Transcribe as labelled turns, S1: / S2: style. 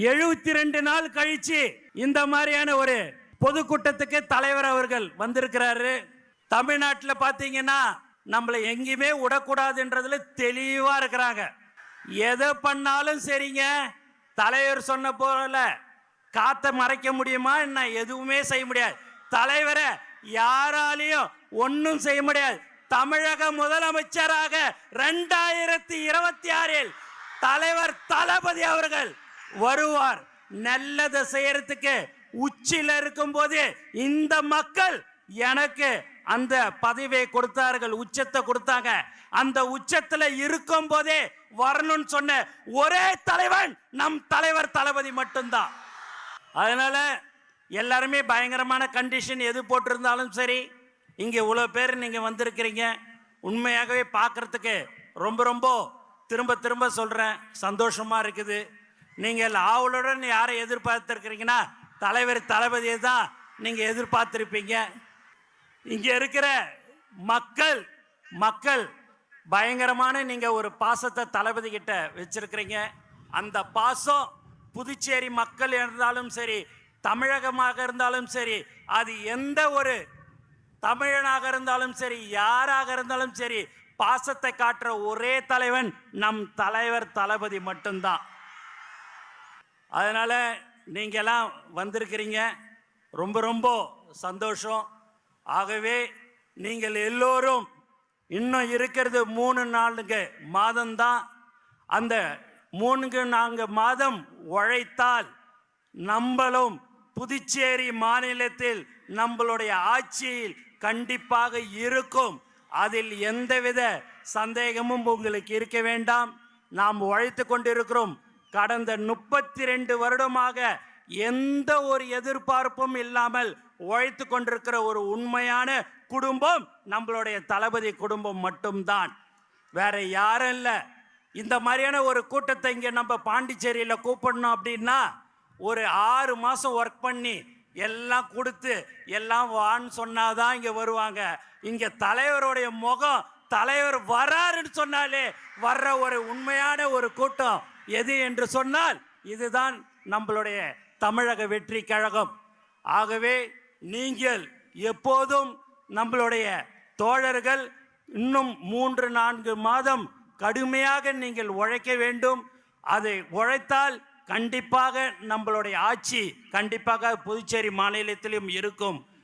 S1: 72 நாள் கழிச்சு இந்த மாதிரியான ஒரு பொதுக்கூட்டத்துக்கு தலைவர் அவர்கள் வந்திருக்கிறாரு. தமிழ்நாட்டில் பார்த்தீங்கன்னா நம்மளை எங்கேயுமே விடக்கூடாதுன்றதுல தெளிவா இருக்கிறாங்க. எதை பண்ணாலும் சரிங்க, தலைவர் சொன்ன போல காத்த மறைக்க முடியுமா என்ன? எதுவுமே செய்ய முடியாது. தலைவரை யாராலையும் ஒன்னும் செய்ய முடியாது. தமிழக முதலமைச்சராக 2026 தலைவர் தளபதி அவர்கள் வருவார். நல்லதை செய்யறதுக்கு உச்சில இருக்கும் போது இந்த மக்கள் எனக்கு அந்த பதவியை கொடுத்தார்கள், உச்சத்தை கொடுத்தாங்க. அந்த உச்சத்துல இருக்கும் போதே வரணும்னு சொன்ன ஒரே தலைவன் நம் தலைவர் தளபதி மட்டும்தான். அதனால எல்லாருமே பயங்கரமான கண்டிஷன் எது போட்டிருந்தாலும் சரி, இங்க இவ்வளவு பேர் நீங்க வந்திருக்கிறீங்க. உண்மையாகவே பார்க்கறதுக்கு ரொம்ப ரொம்ப திரும்ப திரும்ப சொல்றேன், சந்தோஷமா இருக்குது. நீங்கள் ஆவலுடன் யாரை எதிர்பார்த்திருக்கிறீங்கன்னா தலைவர் தளபதியை தான் நீங்க எதிர்பார்த்திருப்பீங்க. இங்க இருக்கிற மக்கள் பயங்கரமான நீங்க ஒரு பாசத்தை தளபதி கிட்ட வச்சிருக்கிறீங்க. அந்த பாசம் புதுச்சேரி மக்கள் இருந்தாலும் சரி, தமிழகமாக இருந்தாலும் சரி, அது எந்த ஒரு தமிழனாக இருந்தாலும் சரி, யாராக இருந்தாலும் சரி, பாசத்தை காட்டுற ஒரே தலைவன் நம் தலைவர் தளபதி மட்டும்தான். அதனால நீங்க எல்லாம் வந்திருக்கிறீங்க, ரொம்ப ரொம்ப சந்தோஷம். ஆகவே நீங்கள் எல்லோரும் இன்னும் இருக்கிறது 3-4 மாதம்தான். அந்த 3-4 மாதம் உழைத்தால் நம்மளும் புதுச்சேரி மாநிலத்தில் நம்மளுடைய ஆட்சியில் கண்டிப்பாக இருக்கும். அதில் எந்தவித சந்தேகமும் உங்களுக்கு இருக்க வேண்டாம். நாம் உழைத்து கொண்டிருக்கிறோம். கடந்த 32 வருடமாக எந்த ஒரு எதிர்பார்ப்பும் இல்லாமல் உழைத்து கொண்டிருக்கிற ஒரு உண்மையான குடும்பம் நம்மளுடைய தளபதி குடும்பம் மட்டும்தான், வேற யாரும் இல்லை. இந்த மாதிரியான ஒரு கூட்டத்தை இங்கே நம்ம பாண்டிச்சேரியில் கூப்பிடணும் அப்படின்னா ஒரு 6 மாதம் ஒர்க் பண்ணி எல்லாம் கொடுத்து எல்லாம் வான்னு சொன்னாதான் இங்கே வருவாங்க. இங்கே தலைவருடைய முகம், தலைவர் வராருன்னு சொன்னாலே வர்ற ஒரு உண்மையான ஒரு கூட்டம் எது என்று சொன்னால் இதுதான் நம்மளுடைய தமிழக வெற்றி கழகம். ஆகவே நீங்கள் எப்போதும் நம்மளுடைய தோழர்கள் இன்னும் 3-4 மாதம் கடுமையாக நீங்கள் உழைக்க வேண்டும். அதை உழைத்தால் கண்டிப்பாக நம்மளுடைய ஆட்சி கண்டிப்பாக புதுச்சேரி மாநிலத்திலும் இருக்கும்.